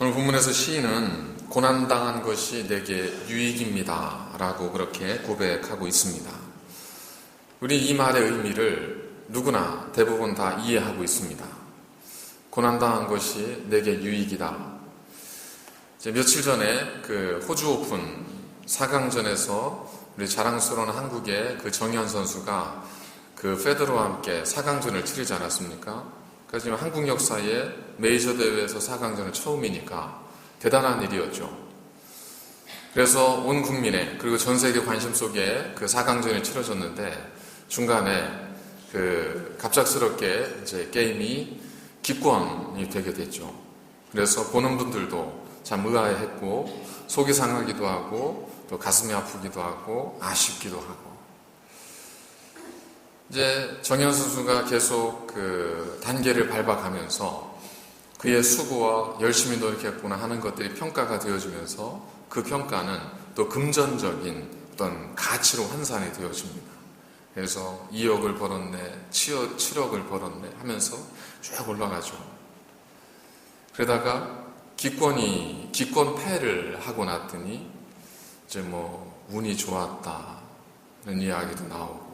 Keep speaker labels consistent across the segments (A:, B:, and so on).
A: 오늘 본문에서 시인은 고난당한 것이 내게 유익입니다 라고 그렇게 고백하고 있습니다. 우리 이 말의 의미를 누구나 대부분 다 이해하고 있습니다. 고난당한 것이 내게 유익이다. 이제 며칠 전에 그 호주 오픈 4강전에서 우리 자랑스러운 한국의 그 정현 선수가 그 페더러와 함께 4강전을 치르지 않았습니까? 그래서 지금 한국 역사에 메이저 대회에서 4강전은 처음이니까 대단한 일이었죠. 그래서 온 국민의 그리고 전 세계 관심 속에 그 4강전이 치러졌는데 중간에 그 갑작스럽게 이제 게임이 기권이 되게 됐죠. 그래서 보는 분들도 참 의아해했고 속이 상하기도 하고 또 가슴이 아프기도 하고 아쉽기도 하고 이제 정현 선수가 계속 그 단계를 밟아가면서 그의 수고와 열심히 노력했구나 하는 것들이 평가가 되어지면서 그 평가는 또 금전적인 어떤 가치로 환산이 되어집니다. 그래서 2억을 벌었네, 7억을 벌었네 하면서 쭉 올라가죠. 그러다가 기권패를 하고 났더니 이제 뭐 운이 좋았다는 이야기도 나오고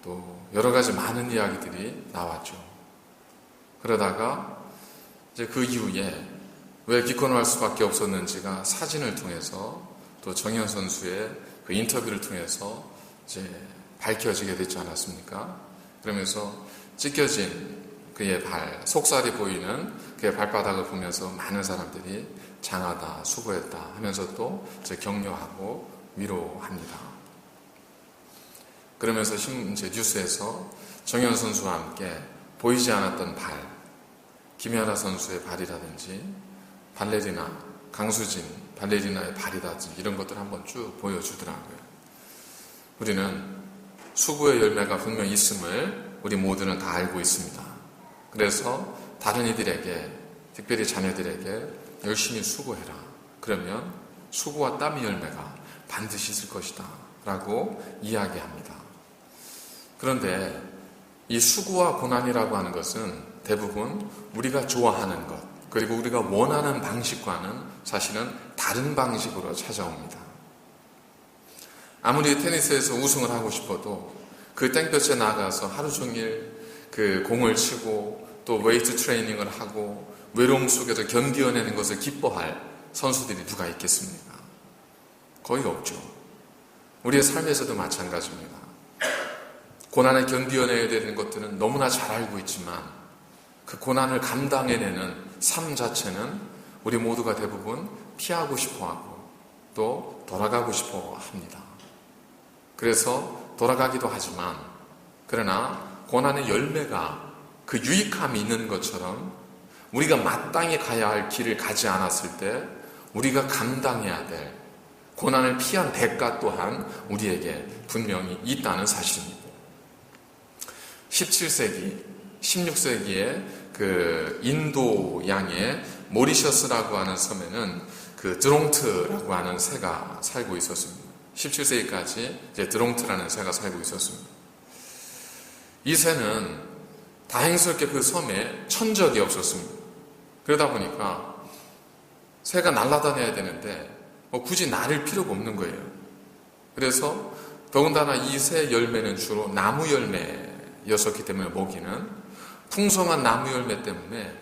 A: 또 여러 가지 많은 이야기들이 나왔죠. 그러다가 이제 그 이후에 왜 기권을 할 수밖에 없었는지가 사진을 통해서 또 정현 선수의 그 인터뷰를 통해서 이제 밝혀지게 됐지 않았습니까? 그러면서 찢겨진 그의 속살이 보이는 그의 발바닥을 보면서 많은 사람들이 장하다, 수고했다 하면서 또 이제 격려하고 위로합니다. 그러면서 이제 뉴스에서 정현 선수와 함께 보이지 않았던 발, 김연아 선수의 발이라든지 발레리나, 강수진 발레리나의 발이라든지 이런 것들을 한번 쭉 보여주더라고요. 우리는 수고의 열매가 분명히 있음을 우리 모두는 다 알고 있습니다. 그래서 다른 이들에게, 특별히 자녀들에게 열심히 수고해라. 그러면 수고와 땀의 열매가 반드시 있을 것이다 라고 이야기합니다. 그런데 이 수고와 고난이라고 하는 것은 대부분 우리가 좋아하는 것 그리고 우리가 원하는 방식과는 사실은 다른 방식으로 찾아옵니다. 아무리 테니스에서 우승을 하고 싶어도 그 땡볕에 나가서 하루 종일 그 공을 치고 또 웨이트 트레이닝을 하고 외로움 속에서 견디어내는 것을 기뻐할 선수들이 누가 있겠습니까? 거의 없죠. 우리의 삶에서도 마찬가지입니다. 고난을 견디어내야 되는 것들은 너무나 잘 알고 있지만 그 고난을 감당해내는 삶 자체는 우리 모두가 대부분 피하고 싶어하고 또 돌아가고 싶어 합니다. 그래서 돌아가기도 하지만 그러나 고난의 열매가 그 유익함이 있는 것처럼 우리가 마땅히 가야 할 길을 가지 않았을 때 우리가 감당해야 될 고난을 피한 대가 또한 우리에게 분명히 있다는 사실입니다. 17세기, 16세기에 그 인도 양의 모리셔스라고 하는 섬에는 그 드롱트라고 하는 새가 살고 있었습니다. 17세기까지 이제 드롱트라는 새가 살고 있었습니다. 이 새는 다행스럽게 그 섬에 천적이 없었습니다. 그러다 보니까 새가 날아다녀야 되는데 굳이 나를 필요가 없는 거예요. 그래서 더군다나 이 새 열매는 주로 나무 열매였었기 때문에 먹이는 풍성한 나무 열매 때문에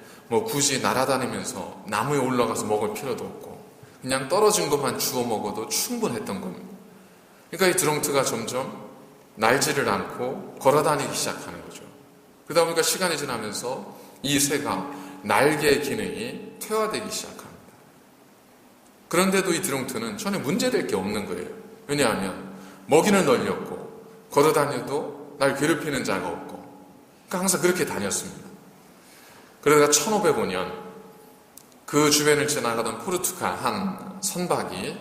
A: 굳이 날아다니면서 나무에 올라가서 먹을 필요도 없고 그냥 떨어진 것만 주워 먹어도 충분했던 겁니다. 그러니까 이 드롱트가 점점 날지를 않고 걸어다니기 시작하는 거죠. 그러다 보니까 시간이 지나면서 이 새가 날개의 기능이 퇴화되기 시작합니다. 그런데도 이 드롱트는 전혀 문제될 게 없는 거예요. 왜냐하면 먹이는 널렸고 걸어다녀도 날 괴롭히는 자가 없고 그러니까 항상 그렇게 다녔습니다. 그러다가 1505년 그 주변을 지나가던 포르투갈 한 선박이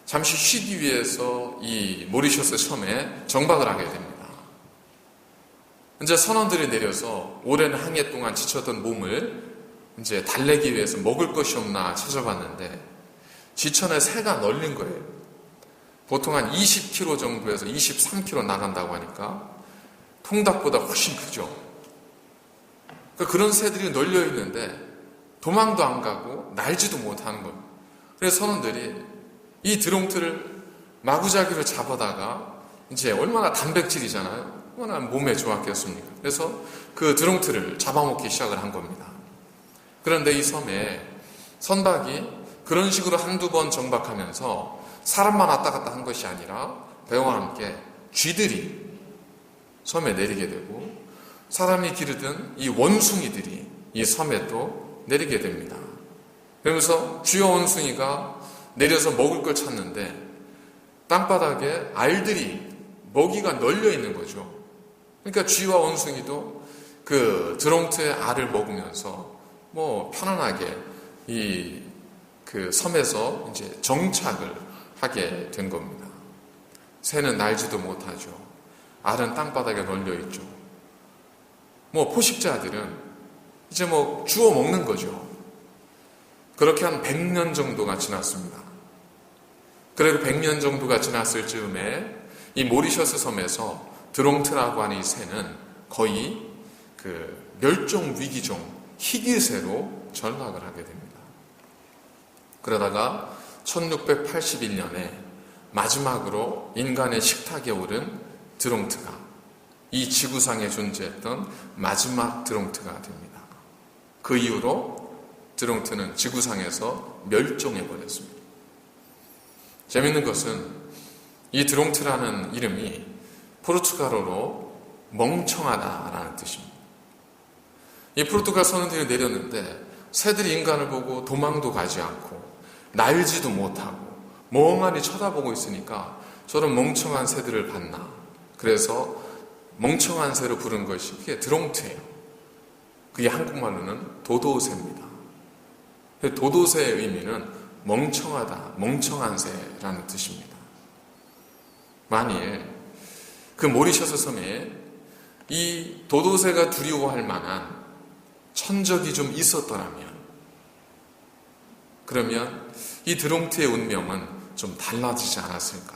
A: 잠시 쉬기 위해서 이 모리셔스 섬에 정박을 하게 됩니다. 이제 선원들이 내려서 오랜 항해 동안 지쳤던 몸을 이제 달래기 위해서 먹을 것이 없나 찾아봤는데 지천에 새가 널린 거예요. 보통 한 20km 정도에서 23km 나간다고 하니까 통닭보다 훨씬 크죠. 그러니까 그런 새들이 널려 있는데 도망도 안 가고 날지도 못하는 겁니다. 그래서 선원들이 이 드롱트를 마구잡이로 잡아다가 이제 얼마나 단백질이잖아요. 얼마나 몸에 좋았겠습니까? 그래서 그 드롱트를 잡아먹기 시작을 한 겁니다. 그런데 이 섬에 선박이 그런 식으로 한두 번 정박하면서 사람만 왔다 갔다 한 것이 아니라 배와 함께 쥐들이 섬에 내리게 되고 사람이 기르던 이 원숭이들이 이 섬에 또 내리게 됩니다. 그러면서 쥐와 원숭이가 내려서 먹을 걸 찾는데 땅바닥에 알들이 먹이가 널려 있는 거죠. 그러니까 쥐와 원숭이도 그 드롱트의 알을 먹으면서 뭐 편안하게 이 그 섬에서 이제 정착을 하게 된 겁니다. 새는 날지도 못하죠. 알은 땅바닥에 널려 있죠. 뭐 포식자들은 이제 뭐 주워 먹는 거죠. 그렇게 한 100년 정도가 지났습니다. 그리고 100년 정도가 지났을 즈음에 이 모리셔스 섬에서 드롱트라고 하는 이 새는 거의 그 멸종 위기종 희귀새로 전락을 하게 됩니다. 그러다가 1681년에 마지막으로 인간의 식탁에 오른 드롱트가 이 지구상에 존재했던 마지막 드롱트가 됩니다. 그 이후로 드롱트는 지구상에서 멸종해버렸습니다. 재밌는 것은 이 드롱트라는 이름이 포르투갈어로 멍청하다라는 뜻입니다. 이 포르투갈 선원들이 내렸는데 새들이 인간을 보고 도망도 가지 않고 날지도 못하고 멍하니 쳐다보고 있으니까 저런 멍청한 새들을 봤나. 그래서 멍청한 새로 부른 것이 그게 드롱트예요. 그게 한국말로는 도도새입니다. 도도새의 의미는 멍청하다, 멍청한 새라는 뜻입니다. 만일 그 모리셔스 섬에 이 도도새가 두려워할 만한 천적이 좀 있었더라면 그러면 이 드롱트의 운명은 좀 달라지지 않았을까?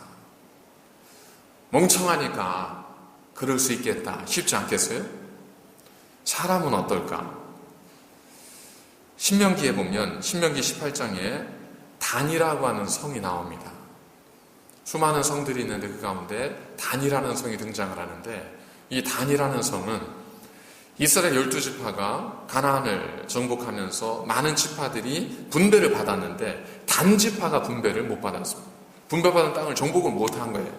A: 멍청하니까 그럴 수 있겠다 싶지 않겠어요? 사람은 어떨까? 신명기에 보면 신명기 18장에 단이라고 하는 성이 나옵니다. 수많은 성들이 있는데 그 가운데 단이라는 성이 등장을 하는데 이 단이라는 성은 이스라엘 12지파가 가나안을 정복하면서 많은 지파들이 분배를 받았는데 단지파가 분배를 못 받았습니다. 분배받은 땅을 정복을 못한 거예요.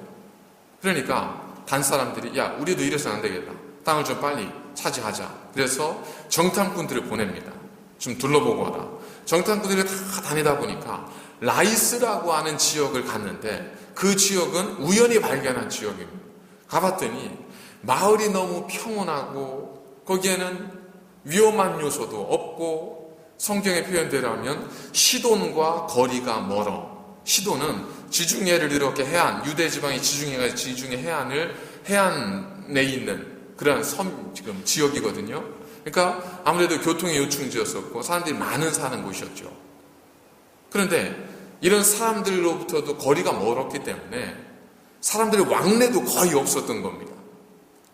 A: 그러니까 단 사람들이 야 우리도 이래서는 안 되겠다. 땅을 좀 빨리 차지하자. 그래서 정탐꾼들을 보냅니다. 좀 둘러보고 와라. 정탐꾼들이 다 다니다 보니까 라이스라고 하는 지역을 갔는데 그 지역은 우연히 발견한 지역입니다. 가봤더니 마을이 너무 평온하고 거기에는 위험한 요소도 없고 성경의 표현대로 시돈과 거리가 멀어. 시돈은 지중해를 이렇게 해안, 유대 지방의 지중해가 지중해 해안에 있는 그런 지금 지역이거든요. 그러니까 아무래도 교통의 요충지였었고 사람들이 많은 사는 곳이었죠. 그런데 이런 사람들로부터도 거리가 멀었기 때문에 사람들의 왕래도 거의 없었던 겁니다.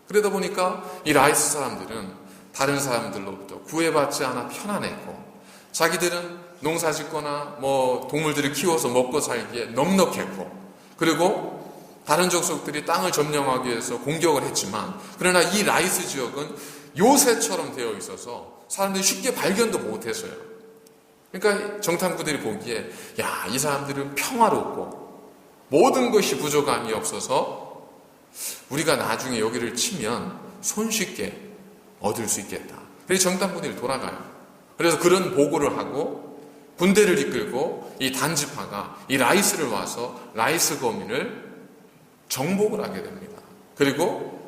A: 그러다 보니까 이 라이스 사람들은 다른 사람들로부터 구애받지 않아 편안했고 자기들은 농사 짓거나 뭐 동물들을 키워서 먹고 살기에 넉넉했고 그리고 다른 족속들이 땅을 점령하기 위해서 공격을 했지만 그러나 이 라이스 지역은 요새처럼 되어 있어서 사람들이 쉽게 발견도 못했어요. 그러니까 정탐꾼들이 보기에 야, 이 사람들은 평화롭고 모든 것이 부족함이 없어서 우리가 나중에 여기를 치면 손쉽게 얻을 수 있겠다. 그래서 정탐꾼들이 돌아가요. 그래서 그런 보고를 하고 군대를 이끌고 이 단지파가 이 라이스를 와서 라이스 거민을 정복을 하게 됩니다. 그리고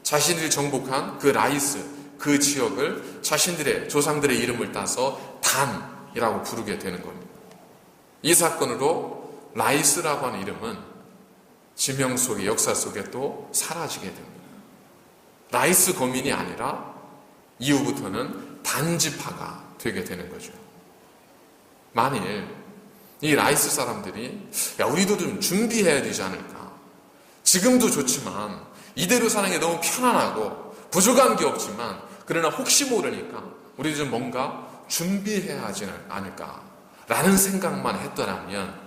A: 자신들이 정복한 그 라이스, 그 지역을 자신들의 조상들의 이름을 따서 단이라고 부르게 되는 겁니다. 이 사건으로 라이스라고 하는 이름은 지명 속의 역사 속에 또 사라지게 됩니다. 라이스 거민이 아니라 이후부터는 단지파가 되게 되는 거죠. 만일 이 라이스 사람들이 야 우리도 좀 준비해야 되지 않을까. 지금도 좋지만 이대로 사는 게 너무 편안하고 부족한 게 없지만 그러나 혹시 모르니까 우리도 좀 뭔가 준비해야 하지 않을까라는 생각만 했더라면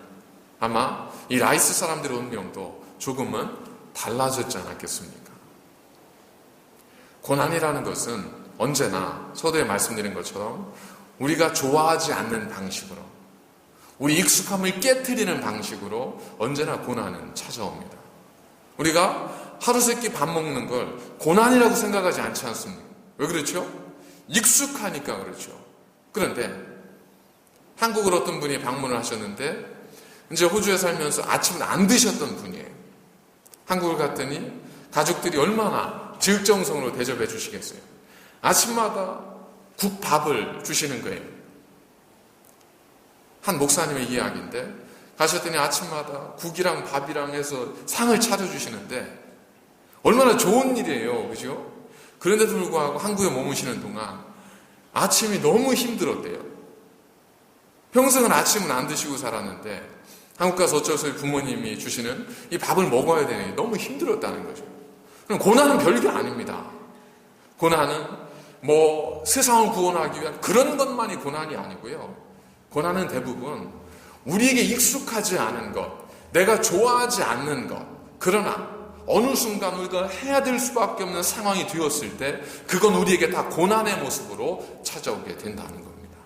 A: 아마 이 라이스 사람들의 운명도 조금은 달라졌지 않았겠습니까? 고난이라는 것은 언제나 서두에 말씀드린 것처럼 우리가 좋아하지 않는 방식으로, 우리 익숙함을 깨트리는 방식으로 언제나 고난은 찾아옵니다. 우리가 하루 세끼 밥 먹는 걸 고난이라고 생각하지 않지 않습니까? 왜 그렇죠? 익숙하니까 그렇죠. 그런데 한국을 어떤 분이 방문을 하셨는데 이제 호주에 살면서 아침을 안 드셨던 분이에요. 한국을 갔더니 가족들이 얼마나 지극정성으로 대접해 주시겠어요. 아침마다 국밥을 주시는 거예요. 한 목사님의 이야기인데 가셨더니 아침마다 국이랑 밥이랑 해서 상을 차려주시는데 얼마나 좋은 일이에요. 그죠? 그런데도 불구하고 한국에 머무시는 동안 아침이 너무 힘들었대요. 평생은 아침은 안 드시고 살았는데 한국 가서 어쩔 수 없이 부모님이 주시는 이 밥을 먹어야 되니 너무 힘들었다는 거죠. 그럼 고난은 별게 아닙니다. 고난은 세상을 구원하기 위한 그런 것만이 고난이 아니고요. 고난은 대부분 우리에게 익숙하지 않은 것, 내가 좋아하지 않는 것, 그러나 어느 순간 우리가 해야 될 수밖에 없는 상황이 되었을 때 그건 우리에게 다 고난의 모습으로 찾아오게 된다는 겁니다.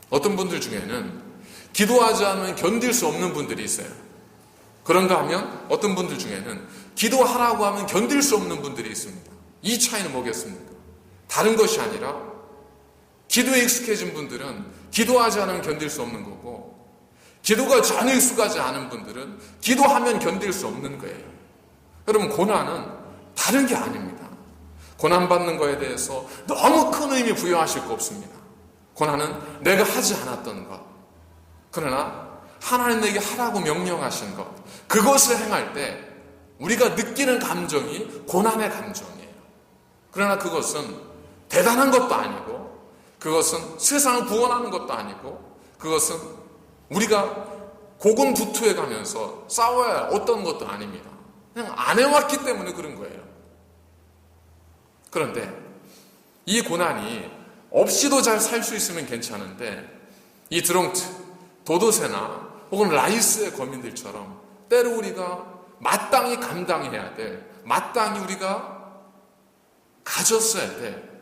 A: 어떤 분들 중에는 기도하지 않으면 견딜 수 없는 분들이 있어요. 그런가 하면 어떤 분들 중에는 기도하라고 하면 견딜 수 없는 분들이 있습니다. 이 차이는 뭐겠습니까? 다른 것이 아니라 기도에 익숙해진 분들은 기도하지 않으면 견딜 수 없는 거고, 기도가 전혀 익숙하지 않은 분들은 기도하면 견딜 수 없는 거예요. 여러분, 고난은 다른 게 아닙니다. 고난받는 거에 대해서 너무 큰 의미 부여하실 거 없습니다. 고난은 내가 하지 않았던 것, 그러나 하나님 내게 하라고 명령하신 것, 그것을 행할 때 우리가 느끼는 감정이 고난의 감정이에요. 그러나 그것은 대단한 것도 아니고, 그것은 세상을 구원하는 것도 아니고, 그것은 우리가 고군분투해 가면서 싸워야 할 어떤 것도 아닙니다. 그냥 안 해왔기 때문에 그런 거예요. 그런데 이 고난이 없이도 잘 살 수 있으면 괜찮은데, 이 드롱트, 도도새나 혹은 라이스의 거민들처럼 때로 우리가 마땅히 감당해야 될, 마땅히 우리가 가졌어야 될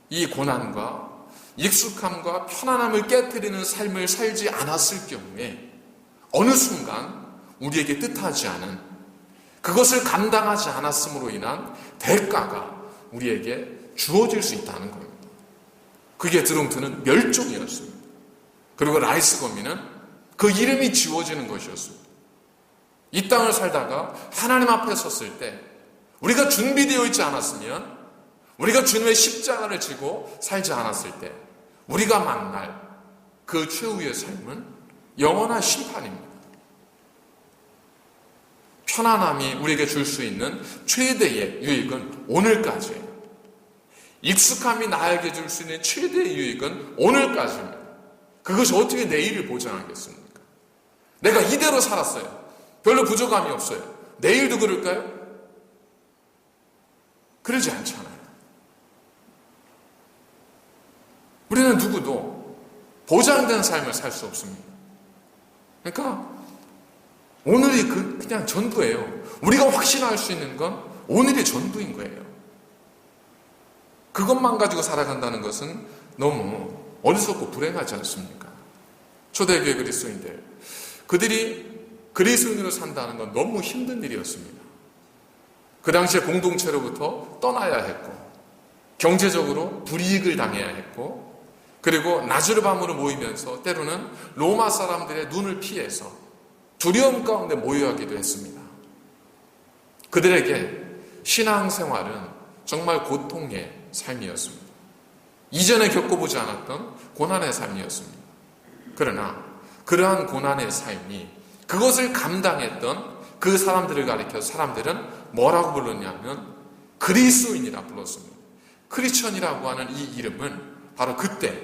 A: 이 고난과 익숙함과 편안함을 깨트리는 삶을 살지 않았을 경우에 어느 순간 우리에게 뜻하지 않은, 그것을 감당하지 않았음으로 인한 대가가 우리에게 주어질 수 있다는 겁니다. 그게 드롱트는 멸종이었습니다. 그리고 라이스 거민은 그 이름이 지워지는 것이었습니다. 이 땅을 살다가 하나님 앞에 섰을 때 우리가 준비되어 있지 않았으면, 우리가 주님의 십자가를 지고 살지 않았을 때 우리가 만날 그 최후의 삶은 영원한 심판입니다. 편안함이 우리에게 줄 수 있는 최대의 유익은 오늘까지예요. 익숙함이 나에게 줄 수 있는 최대의 유익은 오늘까지입니다. 그것이 어떻게 내일을 보장하겠습니까? 내가 이대로 살았어요. 별로 부족함이 없어요. 내일도 그럴까요? 그러지 않잖아요. 우리는 누구도 보장된 삶을 살 수 없습니다. 그러니까 오늘이 그냥 전부예요. 우리가 확신할 수 있는 건 오늘이 전부인 거예요. 그것만 가지고 살아간다는 것은 너무 어리석고 불행하지 않습니까? 초대교회 그리스도인들, 그들이 그리스도인으로 산다는 건 너무 힘든 일이었습니다. 그 당시에 공동체로부터 떠나야 했고, 경제적으로 불이익을 당해야 했고, 그리고 낮으로 밤으로 모이면서 때로는 로마 사람들의 눈을 피해서 두려움 가운데 모여하기도 했습니다. 그들에게 신앙생활은 정말 고통의 삶이었습니다. 이전에 겪어보지 않았던 고난의 삶이었습니다. 그러나 그러한 고난의 삶이, 그것을 감당했던 그 사람들을 가리켜 사람들은 뭐라고 불렀냐면 그리스도인이라 불렀습니다. 크리스천이라고 하는 이 이름은 바로 그때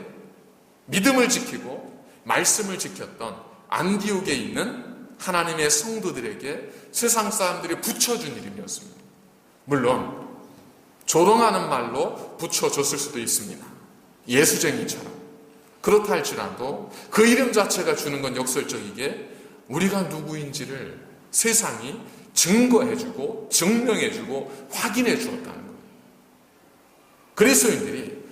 A: 믿음을 지키고 말씀을 지켰던 안디옥에 있는 하나님의 성도들에게 세상 사람들이 붙여준 이름이었습니다. 물론 조롱하는 말로 붙여줬을 수도 있습니다. 예수쟁이처럼. 그렇다 할지라도 그 이름 자체가 주는 건 역설적이게 우리가 누구인지를 세상이 증거해주고 증명해주고 확인해 주었다는 거예요. 그리스도인들이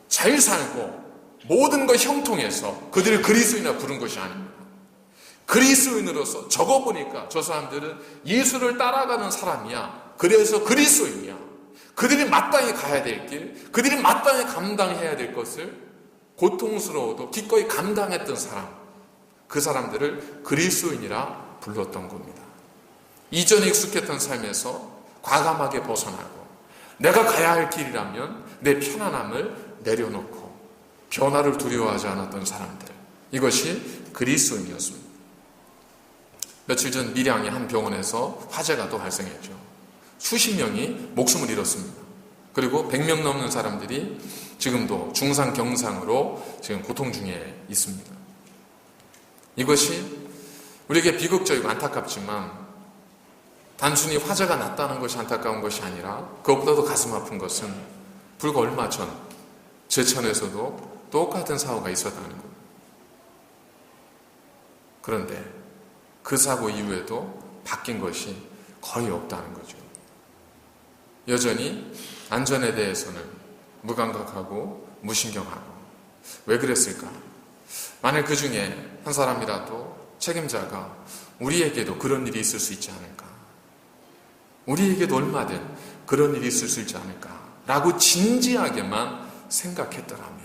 A: 잘 살고 모든 것 형통해서 그들을 그리스도인이라 부른 것이 아닙니다. 그리스도인으로서 적어보니까 저 사람들은 예수를 따라가는 사람이야. 그래서 그리스도인이야. 그들이 마땅히 가야 될 길, 그들이 마땅히 감당해야 될 것을 고통스러워도 기꺼이 감당했던 사람, 그 사람들을 그리스도인이라 불렀던 겁니다. 이전에 익숙했던 삶에서 과감하게 벗어나고 내가 가야 할 길이라면 내 편안함을 내려놓고 변화를 두려워하지 않았던 사람들, 이것이 그리스도인이었습니다. 며칠 전 밀양의 한 병원에서 화재가 또 발생했죠. 수십 명이 목숨을 잃었습니다. 그리고 100명 넘는 사람들이 지금도 중상, 경상으로 지금 고통 중에 있습니다. 이것이 우리에게 비극적이고 안타깝지만 단순히 화재가 났다는 것이 안타까운 것이 아니라 그것보다도 가슴 아픈 것은 불과 얼마 전 제천에서도 똑같은 사고가 있었다는 거예요. 그런데 그 사고 이후에도 바뀐 것이 거의 없다는 거죠. 여전히 안전에 대해서는 무감각하고 무신경하고. 왜 그랬을까? 만약 그 중에 한 사람이라도 책임자가 우리에게도 그런 일이 있을 수 있지 않을까? 우리에게도 얼마든 그런 일이 있을 수 있지 않을까? 라고 진지하게만 생각했더라면,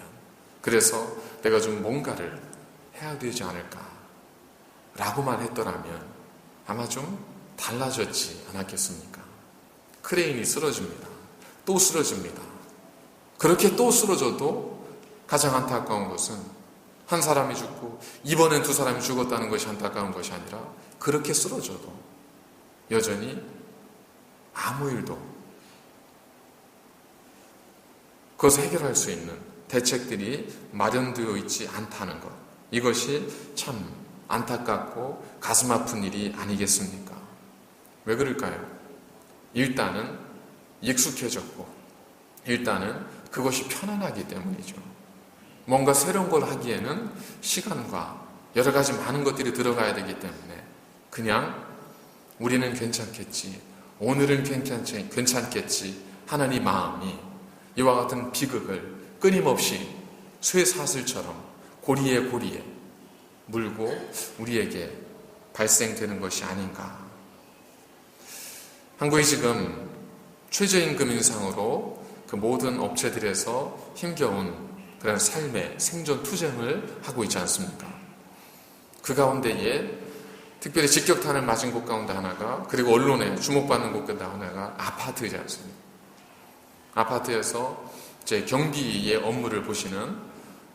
A: 그래서 내가 좀 뭔가를 해야 되지 않을까? 라고만 했더라면 아마 좀 달라졌지 않았겠습니까? 크레인이 쓰러집니다. 또 쓰러집니다. 그렇게 또 쓰러져도 가장 안타까운 것은 한 사람이 죽고 이번엔 두 사람이 죽었다는 것이 안타까운 것이 아니라 그렇게 쓰러져도 여전히 아무 일도 그것을 해결할 수 있는 대책들이 마련되어 있지 않다는 것, 이것이 참 안타깝고 가슴 아픈 일이 아니겠습니까? 왜 그럴까요? 일단은 익숙해졌고 일단은 그것이 편안하기 때문이죠. 뭔가 새로운 걸 하기에는 시간과 여러 가지 많은 것들이 들어가야 되기 때문에 그냥 우리는 괜찮겠지, 오늘은 괜찮겠지 하는 이 마음이 이와 같은 비극을 끊임없이 쇠사슬처럼 고리에 고리에 물고 우리에게 발생되는 것이 아닌가. 한국이 지금 최저임금 인상으로 그 모든 업체들에서 힘겨운 그런 삶의 생존 투쟁을 하고 있지 않습니까? 그 가운데에 특별히 직격탄을 맞은 곳 가운데 하나가, 그리고 언론에 주목받는 곳 가운데 하나가 아파트이지 않습니까? 아파트에서 이제 경비의 업무를 보시는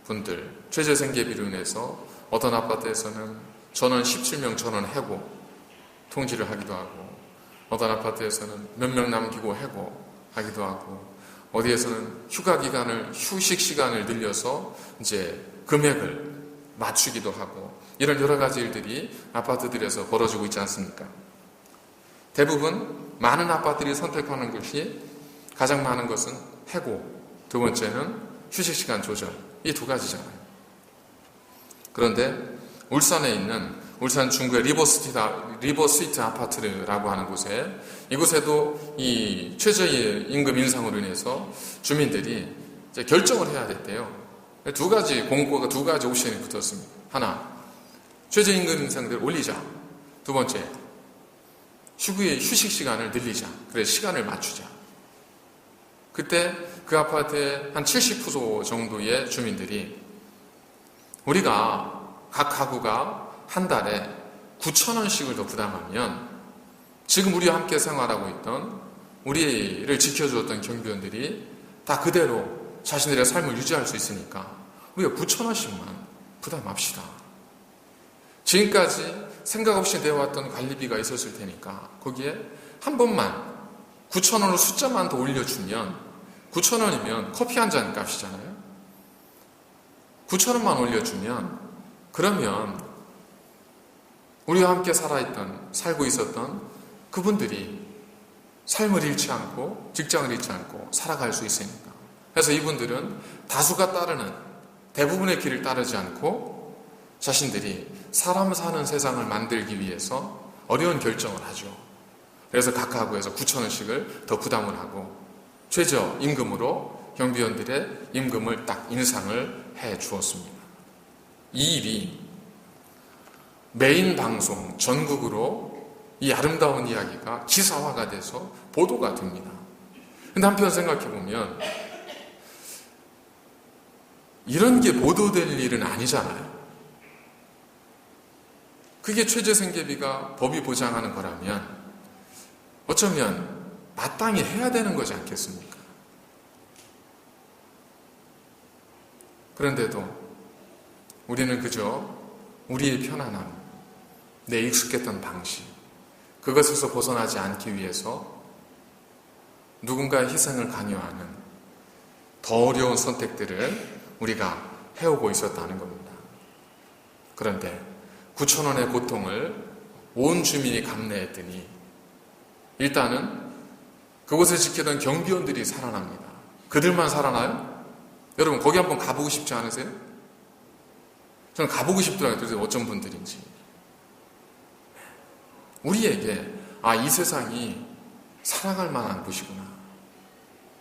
A: 분들, 최저생계비로 인해서 어떤 아파트에서는 전원 17명 전원 해고 통지를 하기도 하고, 어떤 아파트에서는 몇 명 남기고 해고하기도 하고, 어디에서는 휴식 시간을 늘려서 이제 금액을 맞추기도 하고, 이런 여러 가지 일들이 아파트들에서 벌어지고 있지 않습니까? 대부분 많은 아파트들이 선택하는 것이, 가장 많은 것은 해고, 두 번째는 휴식 시간 조절, 이 두 가지잖아요. 그런데 울산에 있는 울산 중구의 리버스트리트 아파트라고 하는 곳에, 이곳에도 이 최저임금 인상으로 인해서 주민들이 이제 결정을 해야 됐대요. 두 가지 공고가, 두 가지 옵션이 붙었습니다. 하나, 최저임금 인상을 올리자. 두 번째, 휴식 시간을 늘리자. 그래서 시간을 맞추자. 그때 그 아파트의 한 70% 정도의 주민들이, 우리가 각 가구가 한 달에 9,000원씩을 더 부담하면 지금 우리와 함께 생활하고 있던, 우리를 지켜주었던 경비원들이 다 그대로 자신들의 삶을 유지할 수 있으니까 우리가 9,000원씩만 부담합시다. 지금까지 생각 없이 내왔던 관리비가 있었을 테니까 거기에 한 번만 9,000원을 숫자만 더 올려주면, 9,000원이면 커피 한 잔 값이잖아요. 9,000원만 올려주면, 그러면 우리와 함께 살고 있었던 그분들이 삶을 잃지 않고 직장을 잃지 않고 살아갈 수 있으니까 그래서 이분들은 다수가 따르는 대부분의 길을 따르지 않고 자신들이 사람 사는 세상을 만들기 위해서 어려운 결정을 하죠. 그래서 각 가구에서 9,000원씩을 더 부담을 하고 최저 임금으로 경비원들의 임금을 딱 인상을 해 주었습니다. 이 일이 메인 방송 전국으로 이 아름다운 이야기가 기사화가 돼서 보도가 됩니다. 근데 한편 생각해 보면 이런 게 보도될 일은 아니잖아요. 그게 최저생계비가 법이 보장하는 거라면 어쩌면 마땅히 해야 되는 거지 않겠습니까? 그런데도 우리는 그저 우리의 편안함, 내 익숙했던 방식, 그것에서 벗어나지 않기 위해서 누군가의 희생을 강요하는 더 어려운 선택들을 우리가 해오고 있었다는 겁니다. 그런데 9,000원의 고통을 온 주민이 감내했더니 일단은 그곳을 지키던 경비원들이 살아납니다. 그들만 살아나요? 여러분 거기 한번 가보고 싶지 않으세요? 저는 가보고 싶더라고요. 도대체 어쩐 분들인지. 우리에게 이 세상이 사랑할 만한 곳이구나.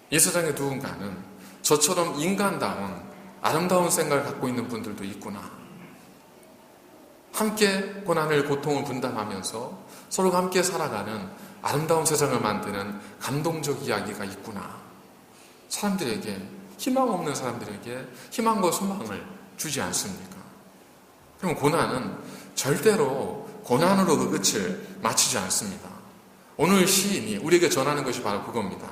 A: 이 세상의 누군가는 저처럼 인간다운 아름다운 생각을 갖고 있는 분들도 있구나. 함께 고난을 고통을 분담하면서 서로가 함께 살아가는 아름다운 세상을 만드는 감동적 이야기가 있구나. 사람들에게 희망 없는 사람들에게 희망과 소망을 주지 않습니까? 그럼 고난은 절대로 고난으로 그 끝을 마치지 않습니다. 오늘 시인이 우리에게 전하는 것이 바로 그겁니다.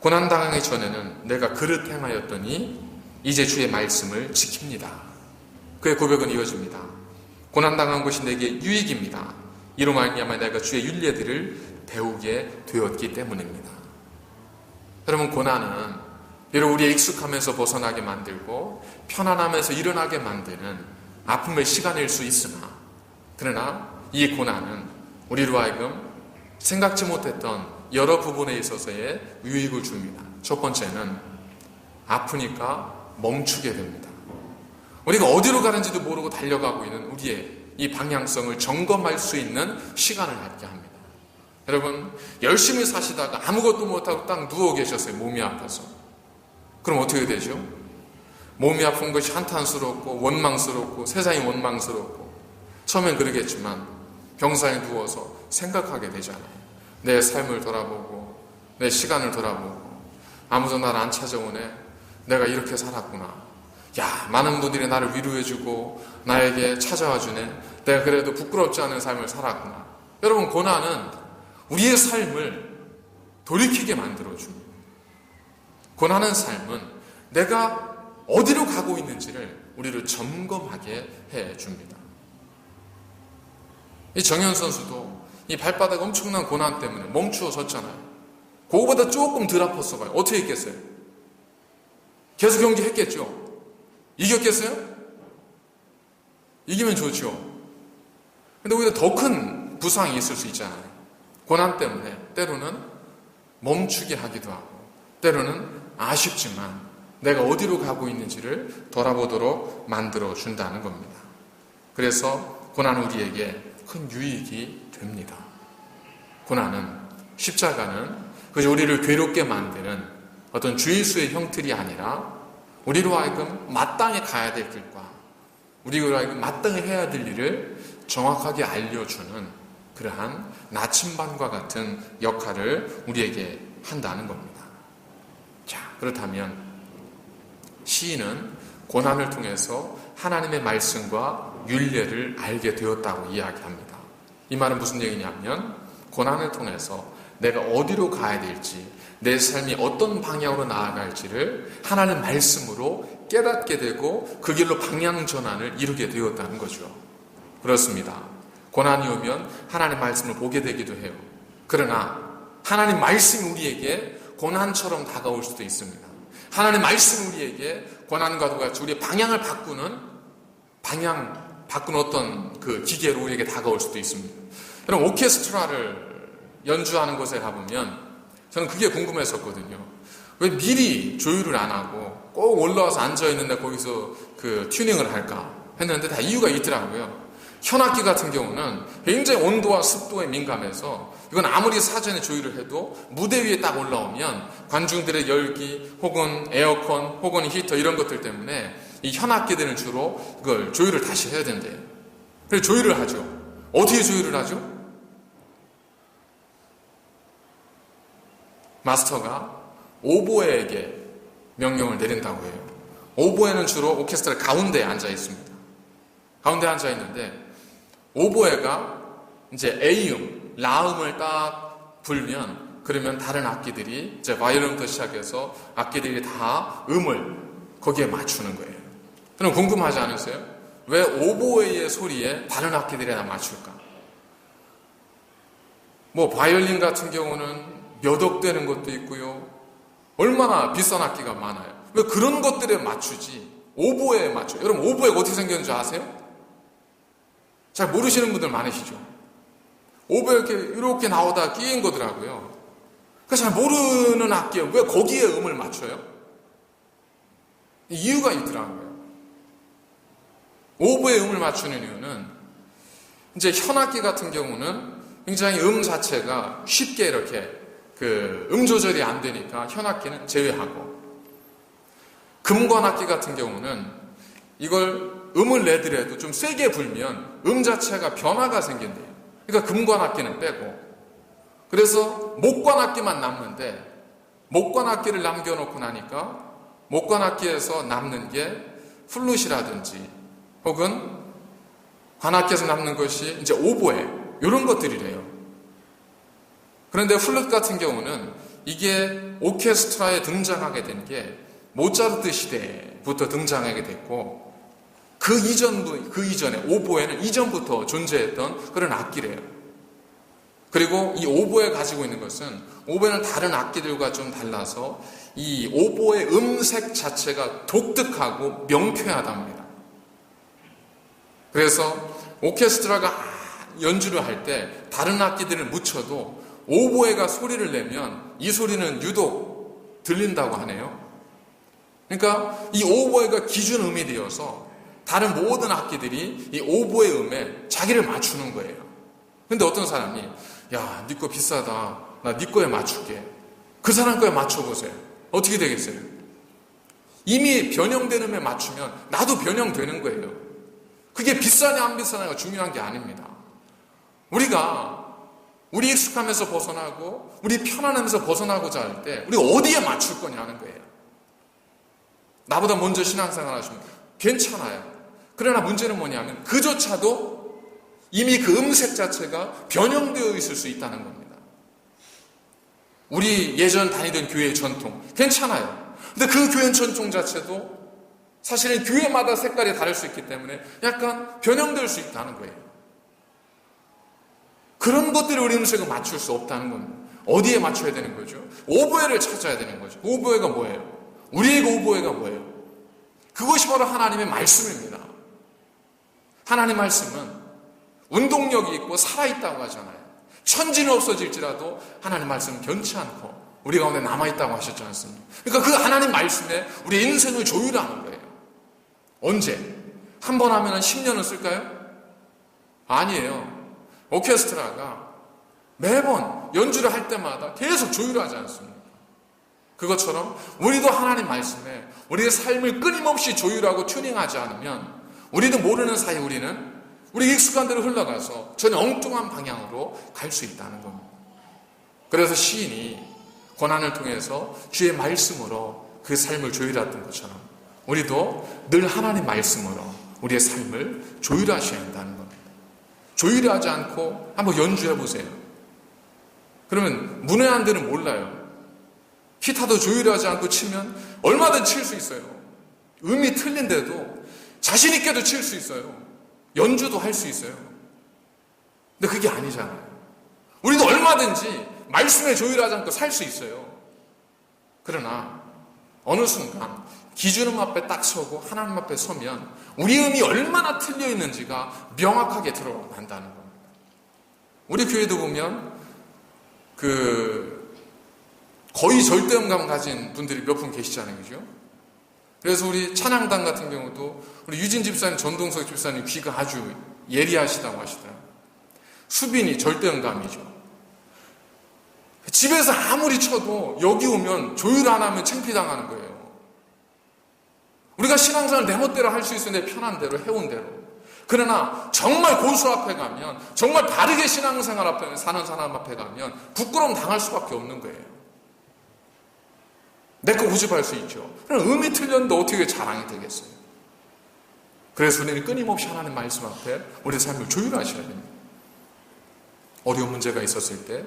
A: 고난당하기 전에는 내가 그릇 행하였더니 이제 주의 말씀을 지킵니다. 그의 고백은 이어집니다. 고난당한 것이 내게 유익입니다. 이로 말미암아 내가 주의 율례들을 배우게 되었기 때문입니다. 여러분 고난은 비록 우리의 익숙함에서 벗어나게 만들고 편안함에서 일어나게 만드는 아픔의 시간일 수 있으나 그러나 이 고난은 우리로 하여금 생각지 못했던 여러 부분에 있어서의 유익을 줍니다. 첫 번째는 아프니까 멈추게 됩니다. 우리가 어디로 가는지도 모르고 달려가고 있는 우리의 이 방향성을 점검할 수 있는 시간을 갖게 합니다. 여러분 열심히 사시다가 아무것도 못하고 딱 누워 계셨어요. 몸이 아파서. 그럼 어떻게 되죠? 몸이 아픈 것이 한탄스럽고 원망스럽고 세상이 원망스럽고 처음엔 그러겠지만 병상에 누워서 생각하게 되잖아요. 내 삶을 돌아보고 내 시간을 돌아보고 아무도 나를 안 찾아오네. 내가 이렇게 살았구나. 야, 많은 분들이 나를 위로해주고 나에게 찾아와 주네. 내가 그래도 부끄럽지 않은 삶을 살았구나. 여러분 고난은 우리의 삶을 돌이키게 만들어줍니다. 고난의 삶은 내가 어디로 가고 있는지를 우리를 점검하게 해줍니다. 이 정현 선수도 이 발바닥 엄청난 고난 때문에 멈추어 섰잖아요. 그거보다 조금 덜 아팠어 봐요. 어떻게 했겠어요? 계속 경기했겠죠? 이겼겠어요? 이기면 좋죠. 근데 오히려 더 큰 부상이 있을 수 있잖아요. 고난 때문에 때로는 멈추게 하기도 하고 때로는 아쉽지만 내가 어디로 가고 있는지를 돌아보도록 만들어 준다는 겁니다. 그래서 고난은 우리에게 큰 유익이 됩니다. 고난은 십자가는 그저 우리를 괴롭게 만드는 어떤 주일수의 형틀이 아니라 우리로 하여금 마땅히 가야 될 길과 우리로 하여금 마땅히 해야 될 일을 정확하게 알려주는 그러한 나침반과 같은 역할을 우리에게 한다는 겁니다. 자, 그렇다면 시인은 고난을 통해서 하나님의 말씀과 율례를 알게 되었다고 이야기합니다. 이 말은 무슨 얘기냐면 고난을 통해서 내가 어디로 가야 될지 내 삶이 어떤 방향으로 나아갈지를 하나님의 말씀으로 깨닫게 되고 그 길로 방향 전환을 이루게 되었다는 거죠. 그렇습니다. 고난이 오면 하나님의 말씀을 보게 되기도 해요. 그러나 하나님의 말씀이 우리에게 고난처럼 다가올 수도 있습니다. 하나님의 말씀이 우리에게 고난과도 같이 우리의 방향을 바꾸는 어떤 그 기계로 우리에게 다가올 수도 있습니다. 여러분 오케스트라를 연주하는 곳에 가보면 저는 그게 궁금했었거든요. 왜 미리 조율을 안 하고 꼭 올라와서 앉아있는데 거기서 그 튜닝을 할까 했는데 다 이유가 있더라고요. 현악기 같은 경우는 굉장히 온도와 습도에 민감해서 이건 아무리 사전에 조율을 해도 무대 위에 딱 올라오면 관중들의 열기 혹은 에어컨 혹은 히터 이런 것들 때문에 이 현악기들은 주로 그걸 조율을 다시 해야 된대요. 그래서 조율을 하죠. 어떻게 조율을 하죠? 마스터가 오보에에게 명령을 내린다고 해요. 오보에는 주로 오케스트라 가운데에 앉아 있습니다. 가운데에 앉아 있는데 오보에가 이제 A음, 라음을 딱 불면 그러면 다른 악기들이 이제 바이올린부터 시작해서 악기들이 다 음을 거기에 맞추는 거예요. 그럼 궁금하지 않으세요? 왜 오보에의 소리에 다른 악기들이 다 맞출까? 뭐 바이올린 같은 경우는 몇 억 되는 것도 있고요. 얼마나 비싼 악기가 많아요. 왜 그런 것들에 맞추지 오보에에 맞춰요? 여러분 오보에가 어떻게 생겼는지 아세요? 잘 모르시는 분들 많으시죠? 오보에 이렇게 나오다 끼인 거더라고요. 그래서 잘 모르는 악기에 왜 거기에 음을 맞춰요? 이유가 있더라고요. 오보에 음을 맞추는 이유는 이제 현악기 같은 경우는 굉장히 음 자체가 쉽게 이렇게 그 음 조절이 안 되니까 현악기는 제외하고, 금관악기 같은 경우는 이걸 음을 내더라도 좀 세게 불면 음 자체가 변화가 생긴대요. 그러니까 금관악기는 빼고, 그래서 목관악기만 남는데 목관악기를 남겨놓고 나니까 목관악기에서 남는 게 플룻이라든지 혹은 관악기에서 남는 것이 이제 오보에 이런 것들이래요. 그런데 플룻 같은 경우는 이게 오케스트라에 등장하게 된 게 모차르트 시대부터 등장하게 됐고 그 이전에 오보에는 이전부터 존재했던 그런 악기래요. 그리고 이 오보에 가지고 있는 것은 오보에는 다른 악기들과 좀 달라서 이 오보의 음색 자체가 독특하고 명쾌하답니다. 그래서 오케스트라가 연주를 할 때 다른 악기들을 묻혀도 오보에가 소리를 내면 이 소리는 유독 들린다고 하네요. 그러니까 이 오보에가 기준음이 되어서 다른 모든 악기들이 이 오보의 음에 자기를 맞추는 거예요. 근데 어떤 사람이 야, 네 거 비싸다. 나 네 거에 맞출게. 그 사람 거에 맞춰보세요. 어떻게 되겠어요? 이미 변형된 음에 맞추면 나도 변형되는 거예요. 그게 비싸냐 안 비싸냐가 중요한 게 아닙니다. 우리 익숙함에서 벗어나고 우리 편안함에서 벗어나고자 할 때 우리가 어디에 맞출 거냐는 거예요. 나보다 먼저 신앙생활 하시면 괜찮아요. 그러나 문제는 뭐냐면 그조차도 이미 그 음색 자체가 변형되어 있을 수 있다는 겁니다. 우리 예전 다니던 교회의 전통 괜찮아요. 근데 그 교회 전통 자체도 사실은 교회마다 색깔이 다를 수 있기 때문에 약간 변형될 수 있다는 거예요. 그런 것들을 우리 음색을 맞출 수 없다는 겁니다. 어디에 맞춰야 되는 거죠? 오보에를 찾아야 되는 거죠. 오보에가 뭐예요? 우리의 오보에가 뭐예요? 그것이 바로 하나님의 말씀입니다. 하나님 말씀은 운동력이 있고 살아있다고 하잖아요. 천지는 없어질지라도 하나님 말씀은 변치 않고 우리 가운데 남아있다고 하셨지 않습니까? 그러니까 그 하나님 말씀에 우리 인생을 조율하는 거예요. 언제? 한 번 하면 10년을 쓸까요? 아니에요. 오케스트라가 매번 연주를 할 때마다 계속 조율하지 않습니까? 그것처럼 우리도 하나님 말씀에 우리의 삶을 끊임없이 조율하고 튜닝하지 않으면 우리도 모르는 사이 우리 익숙한 대로 흘러가서 전혀 엉뚱한 방향으로 갈 수 있다는 겁니다. 그래서 시인이 고난을 통해서 주의 말씀으로 그 삶을 조율했던 것처럼 우리도 늘 하나님 말씀으로 우리의 삶을 조율하셔야 한다는 겁니다. 조율하지 않고 한번 연주해 보세요. 그러면 문외한들은 몰라요. 기타도 조율하지 않고 치면 얼마든지 칠 수 있어요. 음이 틀린데도 자신 있게도 칠 수 있어요. 연주도 할 수 있어요. 근데 그게 아니잖아요. 우리도 얼마든지 말씀에 조율하지 않고 살 수 있어요. 그러나 어느 순간 기준음 앞에 딱 서고 하나님 앞에 서면 우리 음이 얼마나 틀려 있는지가 명확하게 드러난다는 겁니다. 우리 교회도 보면 그 거의 절대음감 가진 분들이 몇 분 계시잖아요. 그죠? 그래서 우리 찬양단 같은 경우도 우리 유진 집사님, 전동석 집사님 귀가 아주 예리하시다고 하시더라고요. 수빈이 절대음감이죠. 집에서 아무리 쳐도 여기 오면 조율 안 하면 창피당하는 거예요. 우리가 신앙생활을 내 멋대로 할 수 있어요. 내 편한 대로, 해온 대로. 그러나 정말 고수 앞에 가면, 정말 바르게 신앙생활 앞에 사는 사람 앞에 가면 부끄러움 당할 수밖에 없는 거예요. 내 거 고집할 수 있죠. 그럼 음이 틀렸는데 어떻게 자랑이 되겠어요? 그래서 우리는 끊임없이 하나님 말씀 앞에 우리 삶을 조율하셔야 됩니다. 어려운 문제가 있었을 때,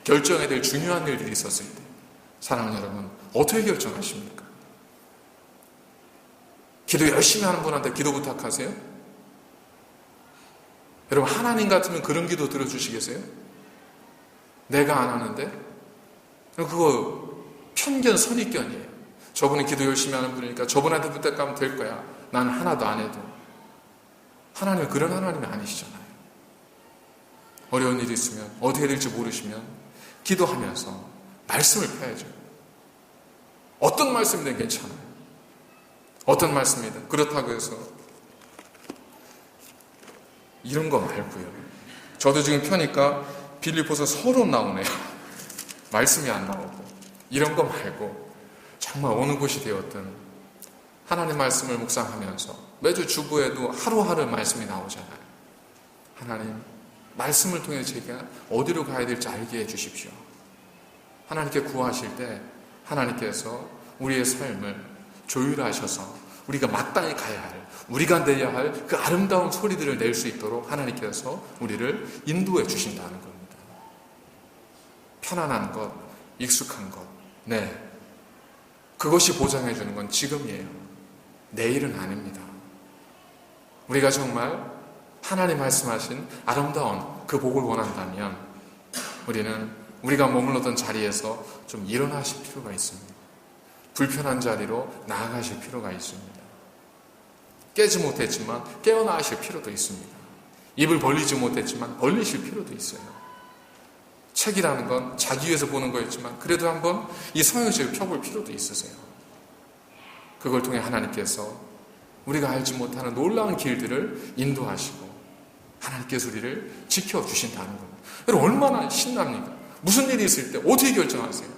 A: 결정해야 될 중요한 일들이 있었을 때, 사랑하는 여러분, 어떻게 결정하십니까? 기도 열심히 하는 분한테 기도 부탁하세요? 여러분, 하나님 같으면 그런 기도 들어주시겠어요? 내가 안 하는데? 그거 편견, 선입견이에요. 저분은 기도 열심히 하는 분이니까 저분한테 부탁하면 될 거야. 나는 하나도 안 해도. 하나님은 그런 하나님이 아니시잖아요. 어려운 일이 있으면, 어떻게 해야 될지 모르시면 기도하면서 말씀을 펴야죠. 어떤 말씀이든 괜찮아요. 어떤 말씀이든. 그렇다고 해서 이런 거 말고요. 저도 지금 펴니까 빌립보서 서론 나오네요. 말씀이 안 나오고. 이런 거 말고 정말 어느 곳이 되었든 하나님 말씀을 묵상하면서 매주 주보에도 하루하루 말씀이 나오잖아요. 하나님 말씀을 통해 제가 어디로 가야 될지 알게 해주십시오. 하나님께 구하실 때 하나님께서 우리의 삶을 조율하셔서 우리가 마땅히 가야 할, 우리가 내야 할 그 아름다운 소리들을 낼 수 있도록 하나님께서 우리를 인도해 주신다는 겁니다. 편안한 것, 익숙한 것, 네, 그것이 보장해 주는 건 지금이에요. 내일은 아닙니다. 우리가 정말 하나님 말씀하신 아름다운 그 복을 원한다면 우리는 우리가 머물렀던 자리에서 좀 일어나실 필요가 있습니다. 불편한 자리로 나아가실 필요가 있습니다. 깨지 못했지만 깨어나실 필요도 있습니다. 입을 벌리지 못했지만 벌리실 필요도 있어요. 책이라는 건 자기 위해서 보는 거였지만 그래도 한번 이 성경책을 펴볼 필요도 있으세요. 그걸 통해 하나님께서 우리가 알지 못하는 놀라운 길들을 인도하시고 하나님께서 우리를 지켜주신다는 겁니다. 여러분 얼마나 신납니까? 무슨 일이 있을 때 어떻게 결정하세요?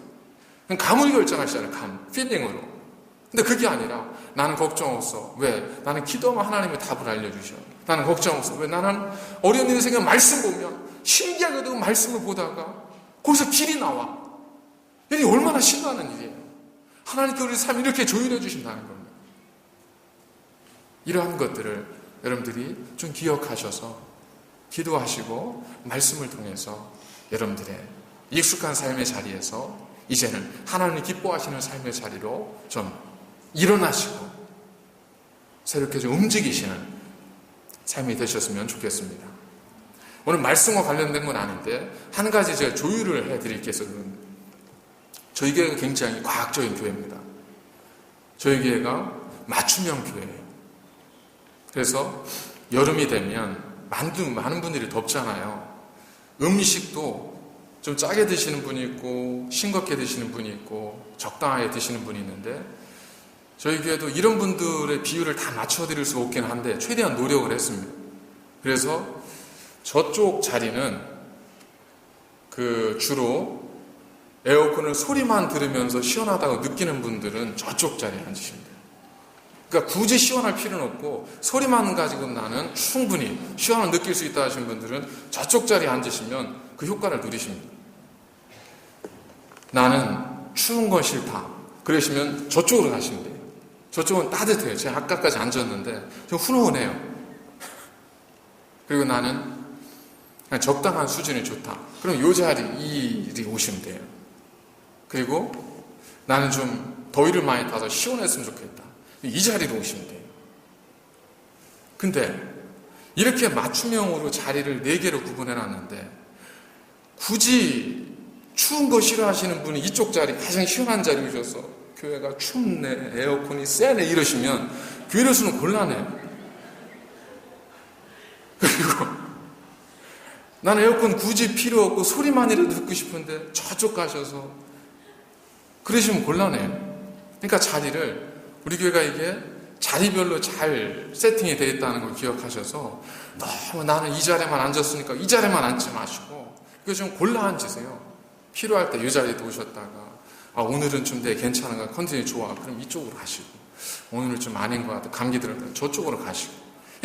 A: 그냥 감을 결정하시잖아요. 감, 필링으로. 근데 그게 아니라 나는 걱정 없어. 왜? 나는 기도하면 하나님이 답을 알려주셔. 나는 걱정 없어. 왜? 나는 어려운 일이 생기면 말씀 보면 신기하게도 말씀을 보다가 거기서 길이 나와. 이게 얼마나 신나는 일이에요. 하나님께 우리 삶을 이렇게 조율해 주신다는 겁니다. 이러한 것들을 여러분들이 좀 기억하셔서 기도하시고 말씀을 통해서 여러분들의 익숙한 삶의 자리에서 이제는 하나님이 기뻐하시는 삶의 자리로 좀 일어나시고 새롭게 좀 움직이시는 삶이 되셨으면 좋겠습니다. 오늘 말씀과 관련된 건 아닌데 한 가지 제가 조율을 해드릴 게 있어요. 저희 교회가 굉장히 과학적인 교회입니다. 저희 교회가 맞춤형 교회예요. 그래서 여름이 되면 많은 분들이 덥잖아요. 음식도 좀 짜게 드시는 분이 있고 싱겁게 드시는 분이 있고 적당하게 드시는 분이 있는데 저희 교회도 이런 분들의 비율을 다 맞춰드릴 수 없긴 한데 최대한 노력을 했습니다. 그래서 저쪽 자리는 주로 에어컨을 소리만 들으면서 시원하다고 느끼는 분들은 저쪽 자리에 앉으시면 돼요. 그러니까 굳이 시원할 필요는 없고 소리만 가지고 나는 충분히 시원함을 느낄 수 있다 하시는 분들은 저쪽 자리에 앉으시면 그 효과를 누리십니다. 나는 추운 건 싫다. 그러시면 저쪽으로 가시면 돼요. 저쪽은 따뜻해요. 제가 아까까지 앉았는데 좀 훈훈해요. 그리고 나는 그냥 적당한 수준이 좋다. 그럼 이 자리 오시면 돼요. 그리고 나는 좀 더위를 많이 타서 시원했으면 좋겠다. 이 자리로 오시면 돼요. 근데 이렇게 맞춤형으로 자리를 4개로 구분해놨는데 굳이 추운 거 싫어하시는 분이 이쪽 자리 가장 시원한 자리 오셔서 교회가 춥네, 에어컨이 세네 이러시면 교회를 수는 곤란해요. 그리고 나는 에어컨 굳이 필요 없고 소리만이라도 듣고 싶은데 저쪽 가셔서 그러시면 곤란해요. 그러니까 자리를, 우리 교회가 이게 자리별로 잘 세팅이 되어 있다는 걸 기억하셔서 너무 나는 이 자리에만 앉았으니까 이 자리에만 앉지 마시고 이거 좀 골라 앉으세요. 필요할 때 이 자리에 오셨다가 오늘은 좀 내 괜찮은가, 컨디션이 좋아, 그럼 이쪽으로 가시고, 오늘은 좀 아닌 것 같아, 감기 들었다, 저쪽으로 가시고.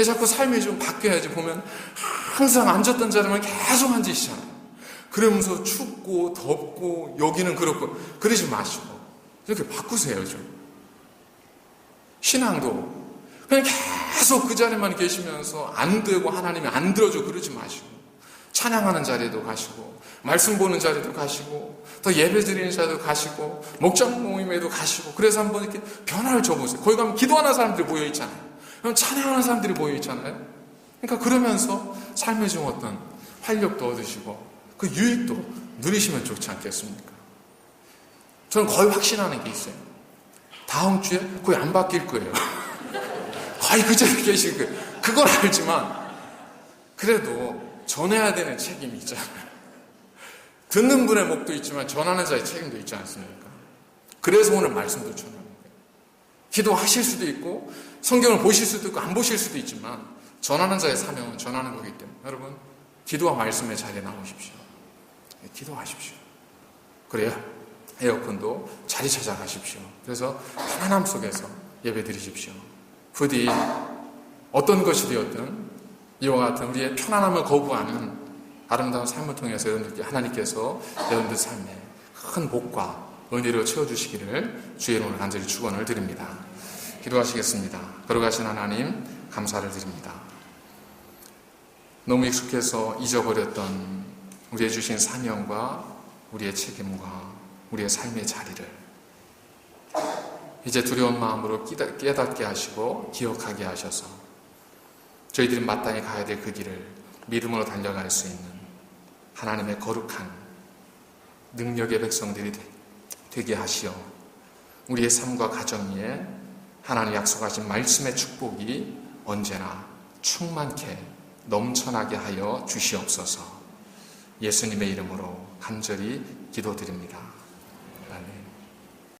A: 자꾸 삶이 좀 바뀌어야지. 보면 항상 앉았던 자리만 계속 앉으시잖아요. 그러면서 춥고 덥고 여기는 그렇고 그러지 마시고 이렇게 바꾸세요. 좀 신앙도 그냥 계속 그 자리만 계시면서 안 되고 하나님이 안 들어줘 그러지 마시고, 찬양하는 자리에도 가시고, 말씀 보는 자리도 가시고, 더 예배 드리는 자리도 가시고, 목장 모임에도 가시고, 그래서 한번 이렇게 변화를 줘보세요. 거기 가면 기도하는 사람들이 모여 있잖아요. 그럼 찬양하는 사람들이 모여 있잖아요. 그러니까 그러면서 삶의 좀 어떤 활력도 얻으시고 그 유익도 누리시면 좋지 않겠습니까? 저는 거의 확신하는 게 있어요. 다음 주에 거의 안 바뀔 거예요. 거의 그 자리에 계실 거예요. 그건 알지만 그래도 전해야 되는 책임이 있잖아요. 듣는 분의 목도 있지만 전하는 자의 책임도 있지 않습니까? 그래서 오늘 말씀도 전하는 거예요. 기도하실 수도 있고 성경을 보실 수도 있고 안 보실 수도 있지만 전하는 자의 사명은 전하는 거기 때문에 여러분, 기도와 말씀의 자리에 나오십시오. 기도하십시오. 그래야 에어컨도 자리 찾아가십시오. 그래서 편안함 속에서 예배 드리십시오. 부디 어떤 것이 되었든 이와 같은 우리의 편안함을 거부하는 아름다운 삶을 통해서 여러분들께 하나님께서 여러분들 삶에 큰 복과 은혜로 채워주시기를 주의 이름으로 간절히 축원을 드립니다. 기도하시겠습니다. 걸어가신 하나님 감사를 드립니다. 너무 익숙해서 잊어버렸던 우리의 주신 사명과 우리의 책임과 우리의 삶의 자리를 이제 두려운 마음으로 깨닫게 하시고 기억하게 하셔서 저희들이 마땅히 가야 될 그 길을 믿음으로 달려갈 수 있는 하나님의 거룩한 능력의 백성들이 되게 하시어 우리의 삶과 가정 위에 하나님 약속하신 말씀의 축복이 언제나 충만케 넘쳐나게 하여 주시옵소서. 예수님의 이름으로 간절히 기도드립니다.